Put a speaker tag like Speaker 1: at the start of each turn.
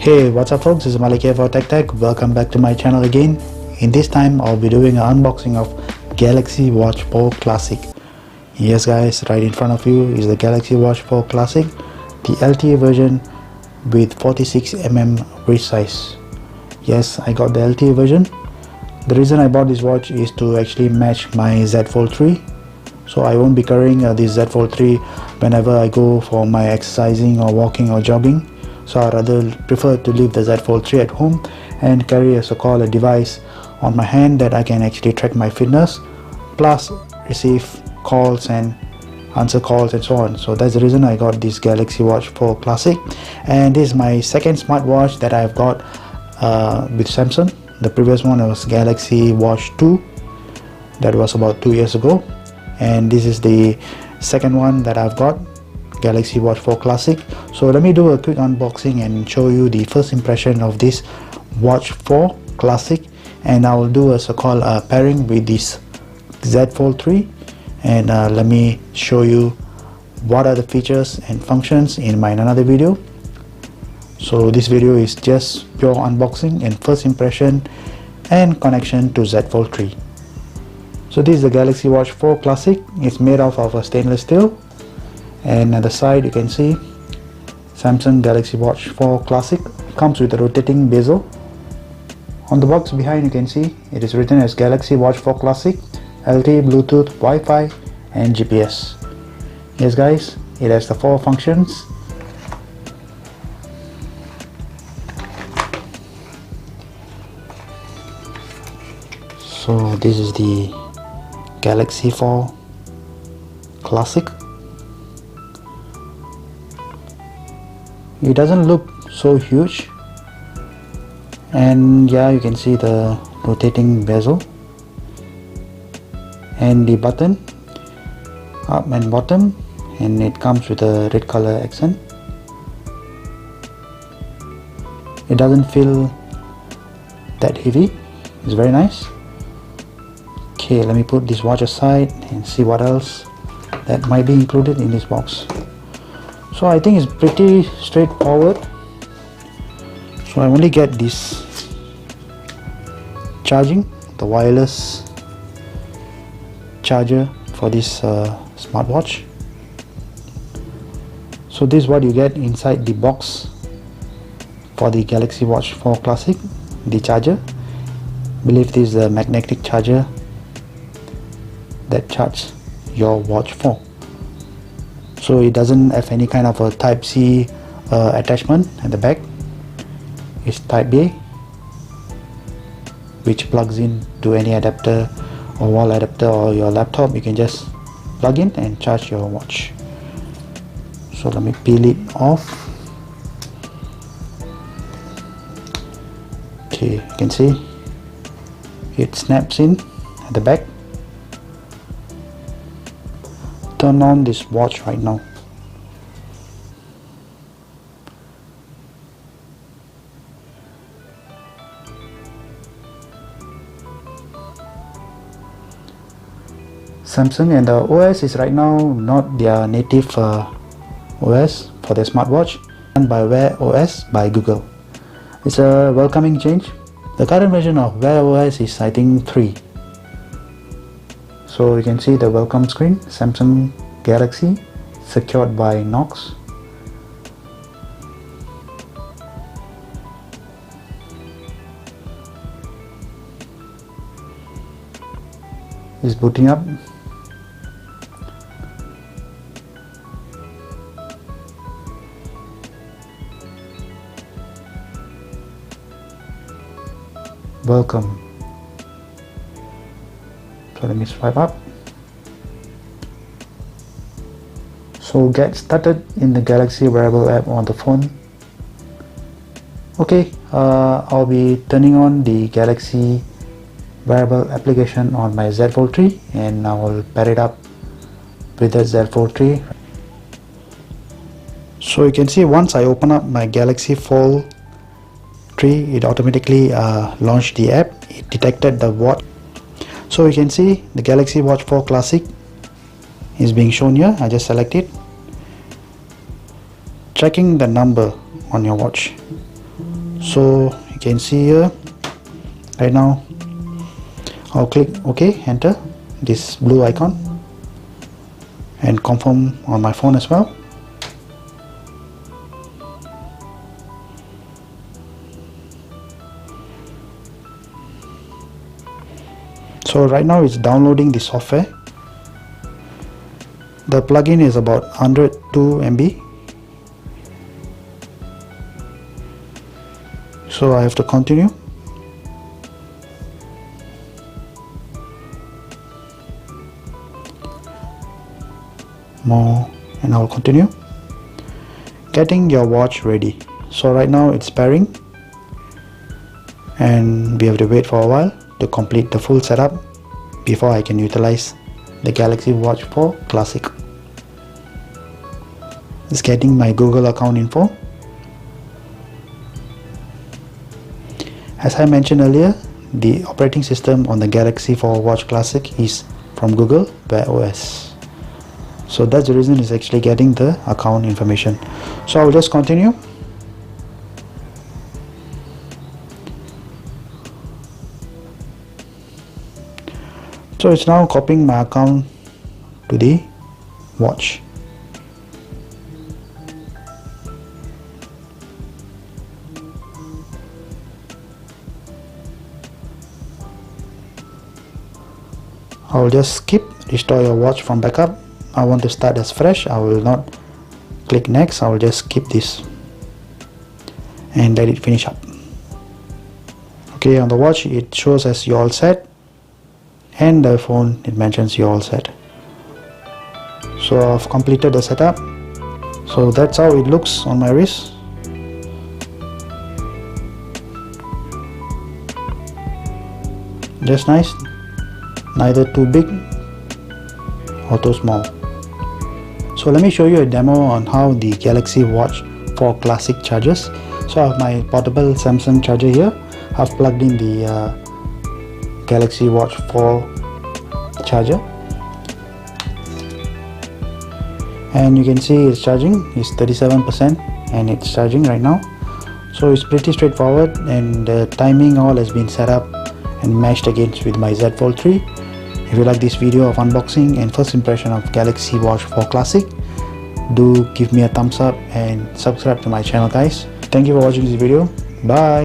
Speaker 1: Hey, what's up folks, this is Malik here for Tech. Welcome back to my channel again. In this time I'll be doing an unboxing of Galaxy Watch 4 Classic. Yes guys, right in front of you is the Galaxy Watch 4 Classic, the LTE version with 46mm wrist size. Yes, I got the LTE version. The reason I bought this watch is to actually match my Z Fold 3. So I won't be carrying this Z Fold 3 whenever I go for my exercising or walking or jogging. So I rather prefer to leave the Z Fold 3 at home and carry a so-called a device on my hand that I can actually track my fitness, plus receive calls and answer calls and so on. So that's the reason I got this Galaxy Watch 4 Classic, and this is my second smartwatch that I've got with Samsung. The previous one was Galaxy Watch 2, that was about 2 years ago, and this is the second one that I've got, Galaxy Watch 4 Classic. So let me do a quick unboxing and show you the first impression of this Watch 4 Classic, and I will do a so-called pairing with this Z Fold 3, and let me show you what are the features and functions in my another video. So this video is just pure unboxing and first impression and connection to Z Fold 3. So this is the Galaxy Watch 4 Classic. It's made of a stainless steel, and at the side you can see Samsung Galaxy Watch 4 Classic. It comes with a rotating bezel. On the box behind you can see it is written as Galaxy Watch 4 Classic, LTE, Bluetooth, Wi-Fi and GPS. Yes guys, it has the 4 functions. So this is the Galaxy 4 Classic. It doesn't look so huge, and yeah, you can see the rotating bezel and the button up and bottom, and it comes with a red color accent. It doesn't feel that heavy, it's very nice. Okay, let me put this watch aside and see what else that might be included in this box. So I think it's pretty straightforward. So I only get this charging, the wireless charger for this smartwatch. So this is what you get inside the box for the Galaxy Watch 4 Classic, the charger. I believe this is the magnetic charger that charges your Watch 4. So it doesn't have any kind of a Type-C attachment at the back. It's Type-A, which plugs in to any adapter or wall adapter or your laptop. You can just plug in and charge your watch. So let me peel it off. Okay, you can see it snaps in at the back. Turn on this watch right now. Samsung, and the OS is right now not their native OS for their smartwatch, and by Wear OS by Google. It's a welcoming change. The current version of Wear OS is I think 3. So you can see the welcome screen, Samsung Galaxy, secured by Knox. It's booting up. Welcome. So let me swipe up. So get started in the Galaxy wearable app on the phone. Okay, I'll be turning on the Galaxy wearable application on my Z Fold 3, and I will pair it up with the Z Fold 3. So you can see once I open up my Galaxy Fold 3, it automatically launched the app. It detected the watch. So you can see the Galaxy Watch 4 Classic is being shown here. I just select it. Checking the number on your watch. So you can see here right now, I'll click OK, enter this blue icon and confirm on my phone as well. So right now it's downloading the software. The plugin is about 102 MB. So I have to continue. More, and I'll continue. Getting your watch ready. So right now it's pairing and we have to wait for a while to complete the full setup before I can utilize the Galaxy Watch 4 Classic. It's getting my Google account info. As I mentioned earlier, the operating system on the Galaxy 4 Watch Classic is from Google Wear OS. So that's the reason it's actually getting the account information. So I'll just continue. So it's now copying my account to the watch. I'll just skip restore your watch from backup. I want to start as fresh. I will not click next. I will just skip this and let it finish up. Okay, on the watch it shows as you all set, and the phone it mentions you all set. So I've completed the setup. So that's how it looks on my wrist. Just nice, neither too big or too small. So let me show you a demo on how the Galaxy Watch 4 Classic charges. So I have my portable Samsung charger here. I've plugged in the Galaxy Watch 4 charger, and you can see it's charging. It's 37% and it's charging right now. So it's pretty straightforward, and the timing all has been set up and matched against with my Z Fold 3. If you like this video of unboxing and first impression of Galaxy Watch 4 Classic, do give me a thumbs up and subscribe to my channel, guys. Thank you for watching this video. Bye.